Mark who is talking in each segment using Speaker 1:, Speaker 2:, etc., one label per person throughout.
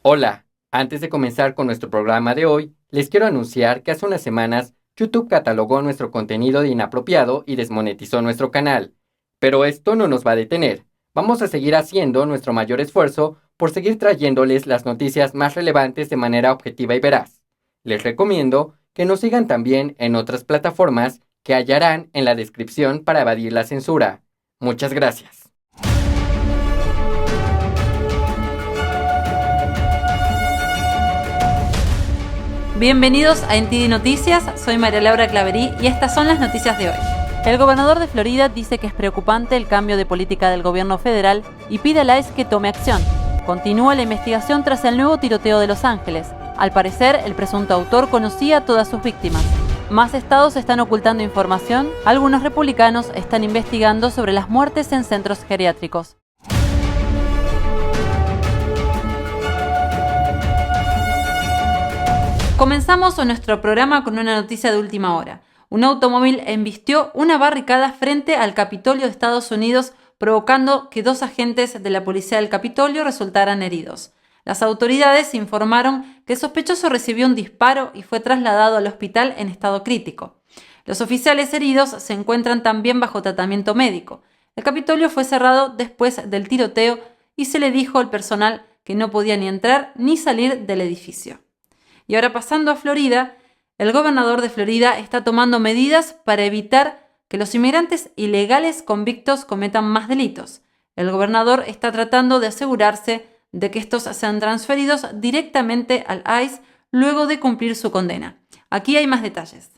Speaker 1: Hola, antes de comenzar con nuestro programa de hoy, les quiero anunciar que hace unas semanas YouTube catalogó nuestro contenido de inapropiado y desmonetizó nuestro canal. Pero esto no nos va a detener. Vamos a seguir haciendo nuestro mayor esfuerzo por seguir trayéndoles las noticias más relevantes de manera objetiva y veraz. Les recomiendo que nos sigan también en otras plataformas que hallarán en la descripción para evadir la censura. Muchas gracias.
Speaker 2: Bienvenidos a NTD Noticias, soy María Laura Claverí y estas son las noticias de hoy. El gobernador de Florida dice que es preocupante el cambio de política del gobierno federal y pide al ICE que tome acción. Continúa la investigación tras el nuevo tiroteo de Los Ángeles. Al parecer, el presunto autor conocía a todas sus víctimas. Más estados están ocultando información. Algunos republicanos están investigando sobre las muertes en centros geriátricos. Comenzamos nuestro programa con una noticia de última hora. Un automóvil embistió una barricada frente al Capitolio de Estados Unidos, provocando que 2 agentes de la policía del Capitolio resultaran heridos. Las autoridades informaron que el sospechoso recibió un disparo y fue trasladado al hospital en estado crítico. Los oficiales heridos se encuentran también bajo tratamiento médico. El Capitolio fue cerrado después del tiroteo y se le dijo al personal que no podía ni entrar ni salir del edificio. Y ahora pasando a Florida, el gobernador de Florida está tomando medidas para evitar que los inmigrantes ilegales convictos cometan más delitos. El gobernador está tratando de asegurarse de que estos sean transferidos directamente al ICE luego de cumplir su condena. Aquí hay más detalles.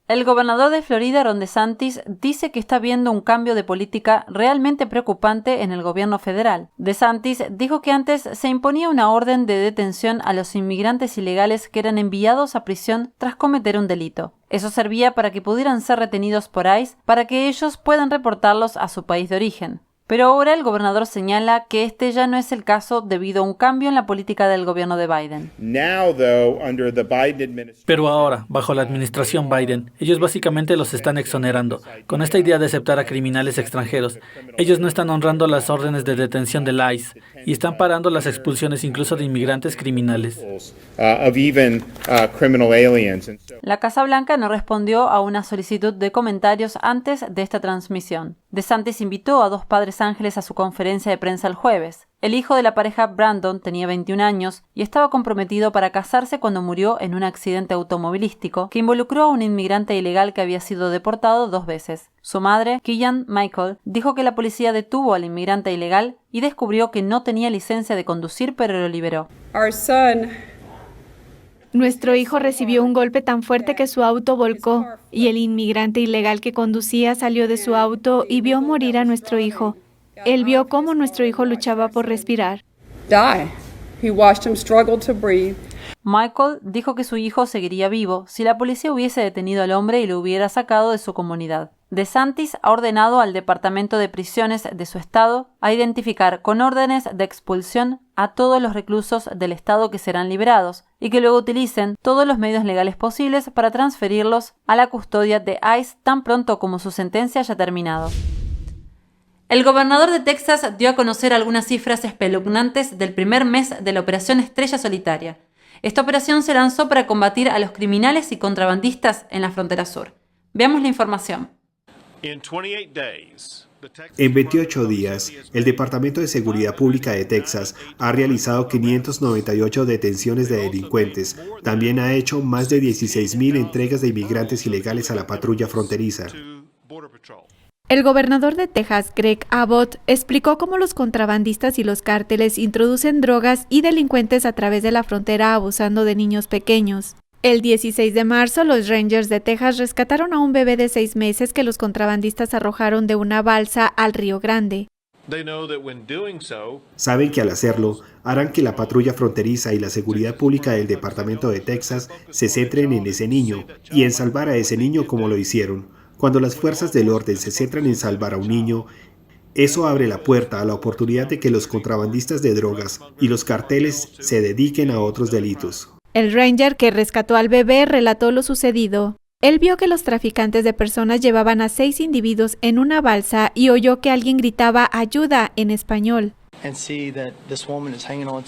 Speaker 2: El gobernador de Florida, Ron DeSantis, dice que está viendo un cambio de política realmente preocupante en el gobierno federal. DeSantis dijo que antes se imponía una orden de detención a los inmigrantes ilegales que eran enviados a prisión tras cometer un delito. Eso servía para que pudieran ser retenidos por ICE para que ellos puedan reportarlos a su país de origen. Pero ahora el gobernador señala que este ya no es el caso debido a un cambio en la política del gobierno de Biden.
Speaker 3: Pero ahora, bajo la administración Biden, ellos básicamente los están exonerando, con esta idea de aceptar a criminales extranjeros. Ellos no están honrando las órdenes de detención del ICE y están parando las expulsiones incluso de inmigrantes criminales.
Speaker 2: La Casa Blanca no respondió a una solicitud de comentarios antes de esta transmisión. DeSantis invitó a 2 padres ángeles a su conferencia de prensa el jueves. El hijo de la pareja, Brandon, tenía 21 años y estaba comprometido para casarse cuando murió en un accidente automovilístico que involucró a un inmigrante ilegal que había sido deportado 2 veces. Su madre, Keegan Michael, dijo que la policía detuvo al inmigrante ilegal y descubrió que no tenía licencia de conducir, pero lo liberó.
Speaker 4: Nuestro hijo recibió un golpe tan fuerte que su auto volcó y el inmigrante ilegal que conducía salió de su auto y vio morir a nuestro hijo. Él vio cómo nuestro hijo luchaba por respirar.
Speaker 2: Michael dijo que su hijo seguiría vivo si la policía hubiese detenido al hombre y lo hubiera sacado de su comunidad. DeSantis ha ordenado al Departamento de Prisiones de su estado a identificar con órdenes de expulsión a todos los reclusos del estado que serán liberados y que luego utilicen todos los medios legales posibles para transferirlos a la custodia de ICE tan pronto como su sentencia haya terminado. El gobernador de Texas dio a conocer algunas cifras espeluznantes del primer mes de la Operación Estrella Solitaria. Esta operación se lanzó para combatir a los criminales y contrabandistas en la frontera sur. Veamos la información.
Speaker 5: En 28 días, el Departamento de Seguridad Pública de Texas ha realizado 598 detenciones de delincuentes. También ha hecho más de 16,000 entregas de inmigrantes ilegales a la patrulla fronteriza.
Speaker 4: El gobernador de Texas, Greg Abbott, explicó cómo los contrabandistas y los cárteles introducen drogas y delincuentes a través de la frontera abusando de niños pequeños. El 16 de marzo, los Rangers de Texas rescataron a un bebé de 6 meses que los contrabandistas arrojaron de una balsa al Río Grande.
Speaker 5: Saben que al hacerlo, harán que la patrulla fronteriza y la seguridad pública del Departamento de Texas se centren en ese niño y en salvar a ese niño como lo hicieron. Cuando las fuerzas del orden se centran en salvar a un niño, eso abre la puerta a la oportunidad de que los contrabandistas de drogas y los carteles se dediquen a otros delitos.
Speaker 4: El Ranger que rescató al bebé relató lo sucedido. Él vio que los traficantes de personas llevaban a 6 individuos en una balsa y oyó que alguien gritaba «ayuda» en español.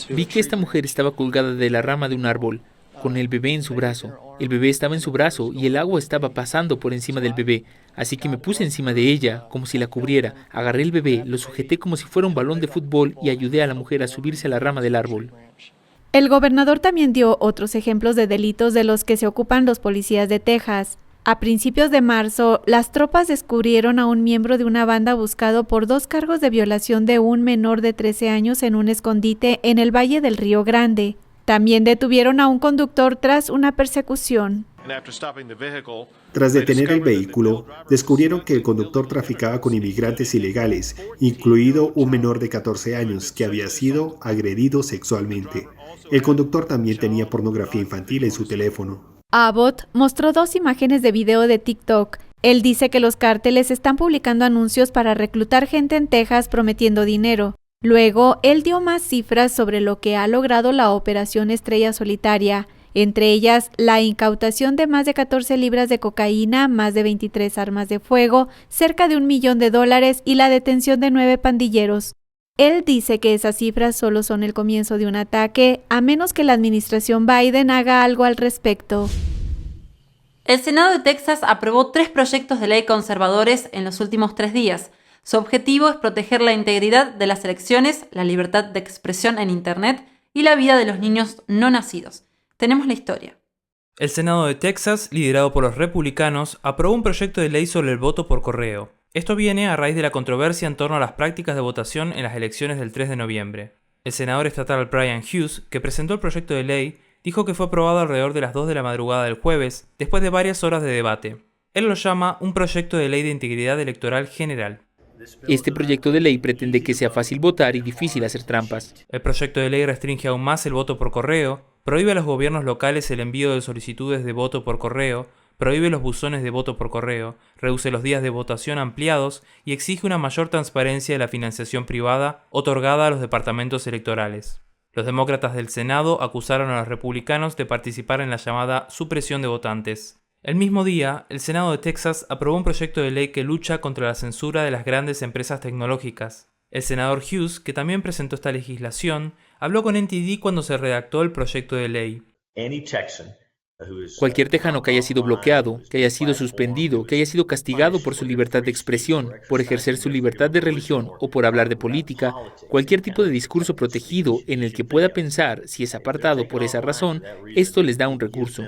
Speaker 6: Vi que esta mujer estaba colgada de la rama de un árbol, con el bebé en su brazo. El bebé estaba en su brazo y el agua estaba pasando por encima del bebé. Así que me puse encima de ella, como si la cubriera. Agarré el bebé, lo sujeté como si fuera un balón de fútbol y ayudé a la mujer a subirse a la rama del árbol.
Speaker 4: El gobernador también dio otros ejemplos de delitos de los que se ocupan los policías de Texas. A principios de marzo, las tropas descubrieron a un miembro de una banda buscado por 2 cargos de violación de un menor de 13 años en un escondite en el Valle del Río Grande. También detuvieron a un conductor tras una persecución.
Speaker 5: Tras detener el vehículo, descubrieron que el conductor traficaba con inmigrantes ilegales, incluido un menor de 14 años que había sido agredido sexualmente. El conductor también tenía pornografía infantil en su teléfono.
Speaker 4: Abbott mostró 2 imágenes de video de TikTok. Él dice que los cárteles están publicando anuncios para reclutar gente en Texas prometiendo dinero. Luego, él dio más cifras sobre lo que ha logrado la Operación Estrella Solitaria, entre ellas la incautación de más de 14 libras de cocaína, más de 23 armas de fuego, cerca de $1 millón y la detención de 9 pandilleros. Él dice que esas cifras solo son el comienzo de un ataque, a menos que la administración Biden haga algo al respecto.
Speaker 2: El Senado de Texas aprobó 3 proyectos de ley conservadores en los últimos 3 días. Su objetivo es proteger la integridad de las elecciones, la libertad de expresión en Internet y la vida de los niños no nacidos. Tenemos la historia.
Speaker 7: El Senado de Texas, liderado por los republicanos, aprobó un proyecto de ley sobre el voto por correo. Esto viene a raíz de la controversia en torno a las prácticas de votación en las elecciones del 3 de noviembre. El senador estatal Bryan Hughes, que presentó el proyecto de ley, dijo que fue aprobado alrededor de las 2 de la madrugada del jueves, después de varias horas de debate. Él lo llama un proyecto de ley de integridad electoral general.
Speaker 6: Este proyecto de ley pretende que sea fácil votar y difícil hacer trampas.
Speaker 7: El proyecto de ley restringe aún más el voto por correo, prohíbe a los gobiernos locales el envío de solicitudes de voto por correo, prohíbe los buzones de voto por correo, reduce los días de votación ampliados y exige una mayor transparencia de la financiación privada otorgada a los departamentos electorales. Los demócratas del Senado acusaron a los republicanos de participar en la llamada supresión de votantes. El mismo día, el Senado de Texas aprobó un proyecto de ley que lucha contra la censura de las grandes empresas tecnológicas. El senador Hughes, que también presentó esta legislación, habló con NTD cuando se redactó el proyecto de ley.
Speaker 6: Cualquier tejano que haya sido bloqueado, que haya sido suspendido, que haya sido castigado por su libertad de expresión, por ejercer su libertad de religión o por hablar de política, cualquier tipo de discurso protegido en el que pueda pensar si es apartado por esa razón, esto les da un recurso.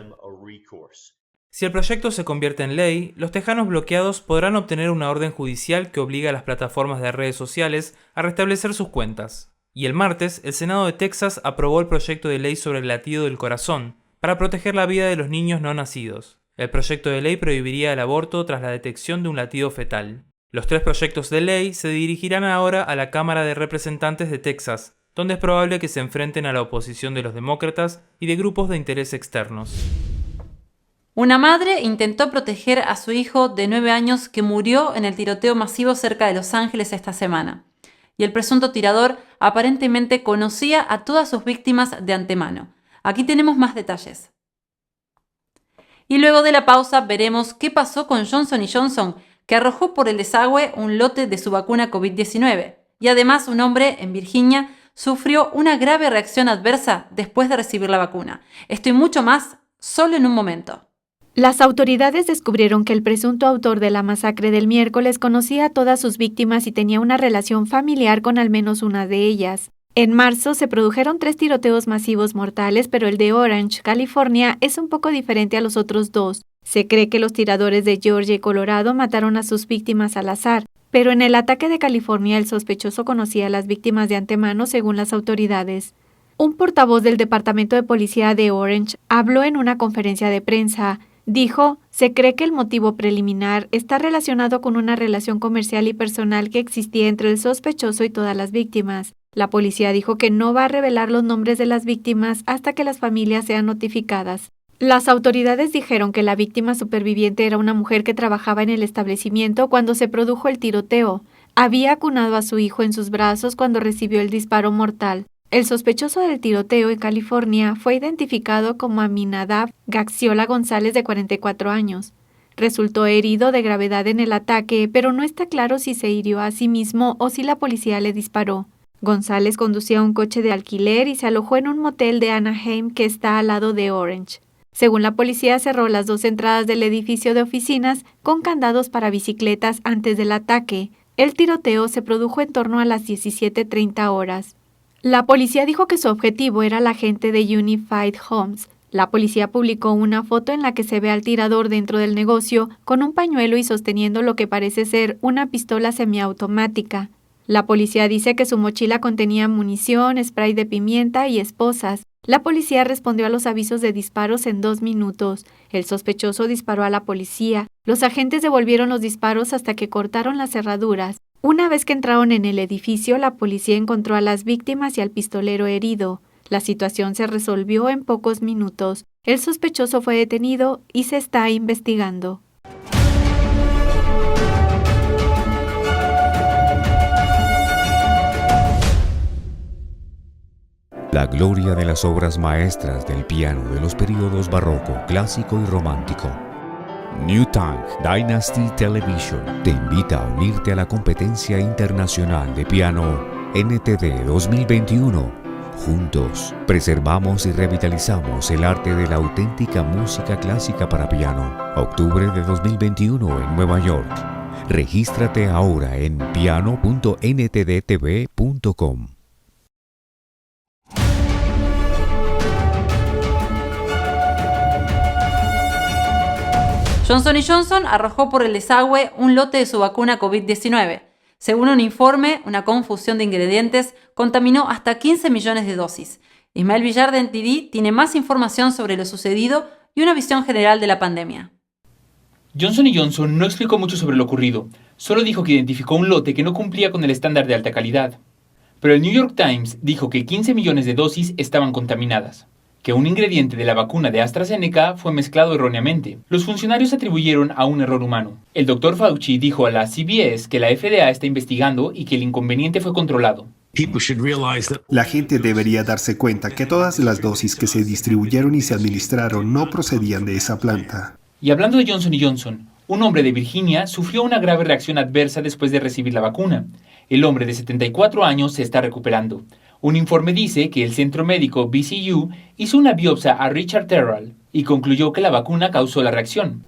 Speaker 7: Si el proyecto se convierte en ley, los tejanos bloqueados podrán obtener una orden judicial que obliga a las plataformas de redes sociales a restablecer sus cuentas. Y el martes, el Senado de Texas aprobó el proyecto de ley sobre el latido del corazón, para proteger la vida de los niños no nacidos. El proyecto de ley prohibiría el aborto tras la detección de un latido fetal. Los 3 proyectos de ley se dirigirán ahora a la Cámara de Representantes de Texas, donde es probable que se enfrenten a la oposición de los demócratas y de grupos de interés externos.
Speaker 2: Una madre intentó proteger a su hijo de 9 años que murió en el tiroteo masivo cerca de Los Ángeles esta semana. Y el presunto tirador aparentemente conocía a todas sus víctimas de antemano. Aquí tenemos más detalles. Y luego de la pausa veremos qué pasó con Johnson & Johnson, que arrojó por el desagüe un lote de su vacuna COVID-19. Y además un hombre en Virginia sufrió una grave reacción adversa después de recibir la vacuna. Esto y mucho más, solo en un momento.
Speaker 4: Las autoridades descubrieron que el presunto autor de la masacre del miércoles conocía a todas sus víctimas y tenía una relación familiar con al menos una de ellas. En marzo se produjeron 3 tiroteos masivos mortales, pero el de Orange, California, es un poco diferente a los otros 2. Se cree que los tiradores de Georgia y Colorado mataron a sus víctimas al azar, pero en el ataque de California el sospechoso conocía a las víctimas de antemano según las autoridades. Un portavoz del Departamento de Policía de Orange habló en una conferencia de prensa. Dijo, se cree que el motivo preliminar está relacionado con una relación comercial y personal que existía entre el sospechoso y todas las víctimas. La policía dijo que no va a revelar los nombres de las víctimas hasta que las familias sean notificadas. Las autoridades dijeron que la víctima superviviente era una mujer que trabajaba en el establecimiento cuando se produjo el tiroteo. Había acunado a su hijo en sus brazos cuando recibió el disparo mortal. El sospechoso del tiroteo en California fue identificado como Aminadab Gaxiola González, de 44 años. Resultó herido de gravedad en el ataque, pero no está claro si se hirió a sí mismo o si la policía le disparó. González conducía un coche de alquiler y se alojó en un motel de Anaheim que está al lado de Orange. Según la policía, cerró las 2 entradas del edificio de oficinas con candados para bicicletas antes del ataque. El tiroteo se produjo en torno a las 17:30 horas. La policía dijo que su objetivo era la gente de Unified Homes. La policía publicó una foto en la que se ve al tirador dentro del negocio con un pañuelo y sosteniendo lo que parece ser una pistola semiautomática. La policía dice que su mochila contenía munición, spray de pimienta y esposas. La policía respondió a los avisos de disparos en 2 minutos. El sospechoso disparó a la policía. Los agentes devolvieron los disparos hasta que cortaron las cerraduras. Una vez que entraron en el edificio, la policía encontró a las víctimas y al pistolero herido. La situación se resolvió en pocos minutos. El sospechoso fue detenido y se está investigando.
Speaker 8: La gloria de las obras maestras del piano de los periodos barroco, clásico y romántico. New Tang Dynasty Television te invita a unirte a la competencia internacional de piano NTD 2021. Juntos, preservamos y revitalizamos el arte de la auténtica música clásica para piano. Octubre de 2021 en Nueva York. Regístrate ahora en piano.nttv.com.
Speaker 2: Johnson & Johnson arrojó por el desagüe un lote de su vacuna COVID-19. Según un informe, una confusión de ingredientes contaminó hasta 15 millones de dosis. Ismael Villar de NTD tiene más información sobre lo sucedido y una visión general de la pandemia.
Speaker 6: Johnson & Johnson no explicó mucho sobre lo ocurrido, solo dijo que identificó un lote que no cumplía con el estándar de alta calidad. Pero el New York Times dijo que 15 millones de dosis estaban contaminadas, que un ingrediente de la vacuna de AstraZeneca fue mezclado erróneamente. Los funcionarios atribuyeron a un error humano. El Dr. Fauci dijo a la CBS que la FDA está investigando y que el inconveniente fue controlado.
Speaker 5: La gente debería darse cuenta que todas las dosis que se distribuyeron y se administraron no procedían de esa planta.
Speaker 6: Y hablando de Johnson & Johnson, un hombre de Virginia sufrió una grave reacción adversa después de recibir la vacuna. El hombre de 74 años se está recuperando. Un informe dice que el centro médico VCU hizo una biopsia a Richard Terrell y concluyó que la vacuna causó la reacción.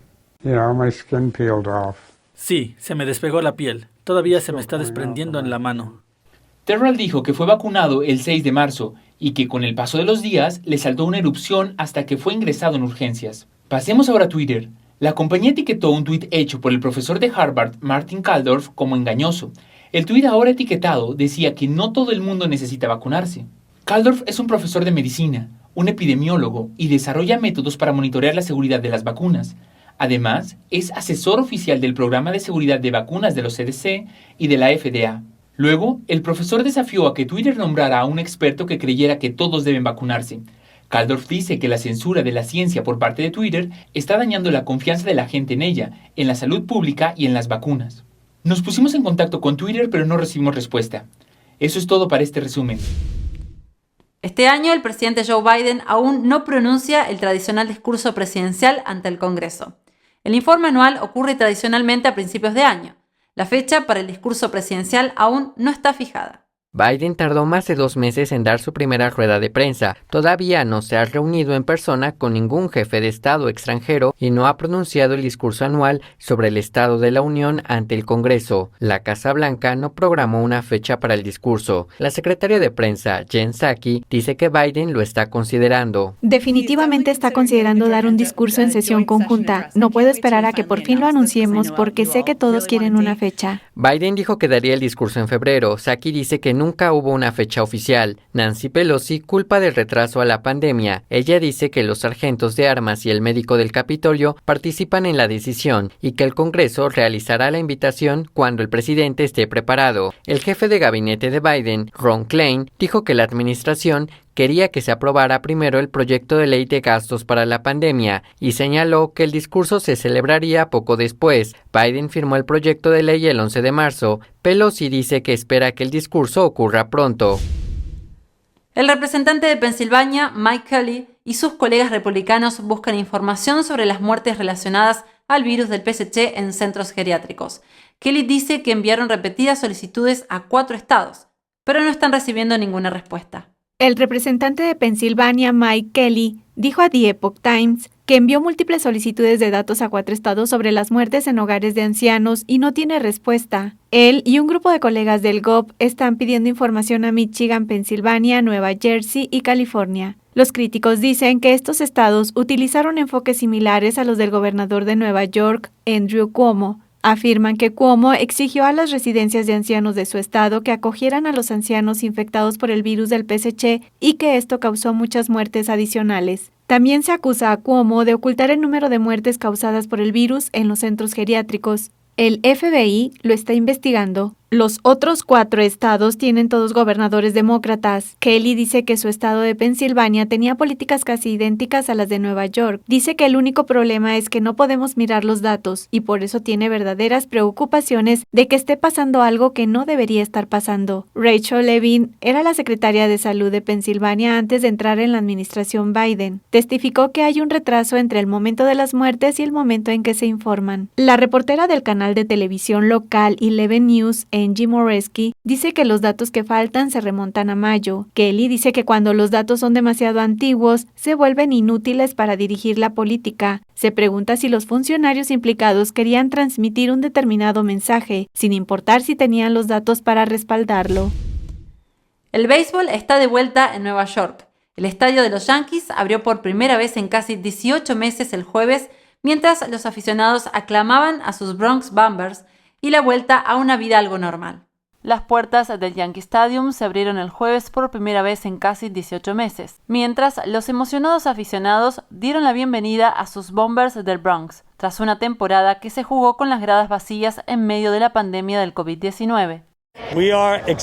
Speaker 3: Sí, se me despegó la piel. Todavía se me está desprendiendo en la mano.
Speaker 6: Terrell dijo que fue vacunado el 6 de marzo y que con el paso de los días le saltó una erupción hasta que fue ingresado en urgencias. Pasemos ahora a Twitter. La compañía etiquetó un tuit hecho por el profesor de Harvard, Martin Kulldorff, como engañoso. El tuit ahora etiquetado decía que no todo el mundo necesita vacunarse. Kulldorff es un profesor de medicina, un epidemiólogo y desarrolla métodos para monitorear la seguridad de las vacunas. Además, es asesor oficial del Programa de Seguridad de Vacunas de los CDC y de la FDA. Luego, el profesor desafió a que Twitter nombrara a un experto que creyera que todos deben vacunarse. Kulldorff dice que la censura de la ciencia por parte de Twitter está dañando la confianza de la gente en ella, en la salud pública y en las vacunas. Nos pusimos en contacto con Twitter, pero no recibimos respuesta. Eso es todo para este resumen.
Speaker 2: Este año, el presidente Joe Biden aún no pronuncia el tradicional discurso presidencial ante el Congreso. El informe anual ocurre tradicionalmente a principios de año. La fecha para el discurso presidencial aún no está fijada.
Speaker 1: Biden tardó más de 2 meses en dar su primera rueda de prensa. Todavía no se ha reunido en persona con ningún jefe de Estado extranjero y no ha pronunciado el discurso anual sobre el Estado de la Unión ante el Congreso. La Casa Blanca no programó una fecha para el discurso. La secretaria de prensa, Jen Psaki, dice que Biden lo está considerando.
Speaker 4: Definitivamente está considerando dar un discurso en sesión conjunta. No puedo esperar a que por fin lo anunciemos porque sé que todos quieren una fecha.
Speaker 1: Biden dijo que daría el discurso en febrero. Psaki dice que nunca hubo una fecha oficial. Nancy Pelosi culpa del retraso a la pandemia. Ella dice que los sargentos de armas y el médico del Capitolio participan en la decisión y que el Congreso realizará la invitación cuando el presidente esté preparado. El jefe de gabinete de Biden, Ron Klain, dijo que la administración quería que se aprobara primero el proyecto de ley de gastos para la pandemia y señaló que el discurso se celebraría poco después. Biden firmó el proyecto de ley el 11 de marzo. Pelosi dice que espera que el discurso ocurra pronto.
Speaker 2: El representante de Pensilvania, Mike Kelly, y sus colegas republicanos buscan información sobre las muertes relacionadas al virus del PSC en centros geriátricos. Kelly dice que enviaron repetidas solicitudes a 4 estados, pero no están recibiendo ninguna respuesta.
Speaker 4: El representante de Pensilvania, Mike Kelly, dijo a The Epoch Times que envió múltiples solicitudes de datos a 4 estados sobre las muertes en hogares de ancianos y no tiene respuesta. Él y un grupo de colegas del GOP están pidiendo información a Michigan, Pensilvania, Nueva Jersey y California. Los críticos dicen que estos estados utilizaron enfoques similares a los del gobernador de Nueva York, Andrew Cuomo. Afirman que Cuomo exigió a las residencias de ancianos de su estado que acogieran a los ancianos infectados por el virus del PSC y que esto causó muchas muertes adicionales. También se acusa a Cuomo de ocultar el número de muertes causadas por el virus en los centros geriátricos. El FBI lo está investigando. Los otros 4 estados tienen todos gobernadores demócratas. Kelly dice que su estado de Pensilvania tenía políticas casi idénticas a las de Nueva York. Dice que el único problema es que no podemos mirar los datos y por eso tiene verdaderas preocupaciones de que esté pasando algo que no debería estar pasando. Rachel Levine era la secretaria de Salud de Pensilvania antes de entrar en la administración Biden. Testificó que hay un retraso entre el momento de las muertes y el momento en que se informan. La reportera del canal de televisión local Eleven News, Angie Moresky, dice que los datos que faltan se remontan a mayo. Kelly dice que cuando los datos son demasiado antiguos, se vuelven inútiles para dirigir la política. Se pregunta si los funcionarios implicados querían transmitir un determinado mensaje, sin importar si tenían los datos para respaldarlo.
Speaker 2: El béisbol está de vuelta en Nueva York. El estadio de los Yankees abrió por primera vez en casi 18 meses el jueves, mientras los aficionados aclamaban a sus Bronx Bombers y la vuelta a una vida algo normal. Las puertas del Yankee Stadium se abrieron el jueves por primera vez en casi 18 meses, mientras los emocionados aficionados dieron la bienvenida a sus Bombers del Bronx, tras una temporada que se jugó con las gradas vacías en medio de la pandemia del COVID-19.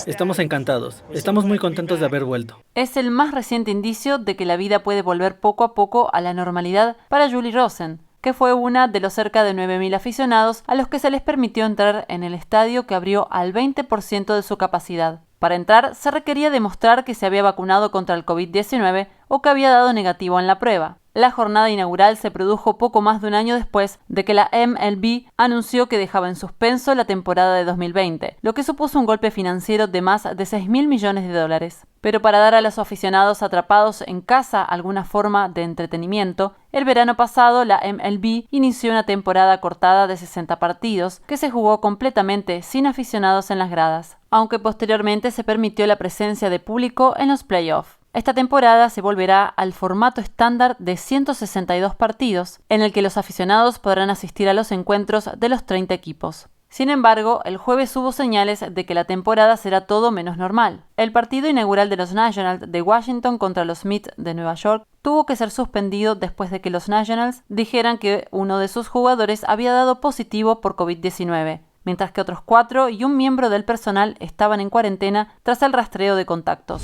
Speaker 3: Estamos encantados. Estamos muy contentos de haber vuelto.
Speaker 2: Es el más reciente indicio de que la vida puede volver poco a poco a la normalidad para Julie Rosen, que fue una de los cerca de 9.000 aficionados a los que se les permitió entrar en el estadio que abrió al 20% de su capacidad. Para entrar se requería demostrar que se había vacunado contra el COVID-19 o que había dado negativo en la prueba. La jornada inaugural se produjo poco más de un año después de que la MLB anunció que dejaba en suspenso la temporada de 2020, lo que supuso un golpe financiero de más de $6.000 millones. Pero para dar a los aficionados atrapados en casa alguna forma de entretenimiento, el verano pasado la MLB inició una temporada cortada de 60 partidos que se jugó completamente sin aficionados en las gradas, aunque posteriormente se permitió la presencia de público en los playoffs. Esta temporada se volverá al formato estándar de 162 partidos, en el que los aficionados podrán asistir a los encuentros de los 30 equipos. Sin embargo, el jueves hubo señales de que la temporada será todo menos normal. El partido inaugural de los Nationals de Washington contra los Mets de Nueva York tuvo que ser suspendido después de que los Nationals dijeran que uno de sus jugadores había dado positivo por COVID-19, mientras que otros 4 y un miembro del personal estaban en cuarentena tras el rastreo de contactos.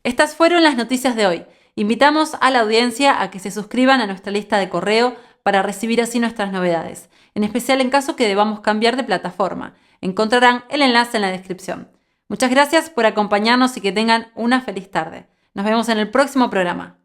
Speaker 2: Estas fueron las noticias de hoy. Invitamos a la audiencia a que se suscriban a nuestra lista de correo para recibir así nuestras novedades, en especial en caso que debamos cambiar de plataforma. Encontrarán el enlace en la descripción. Muchas gracias por acompañarnos y que tengan una feliz tarde. Nos vemos en el próximo programa.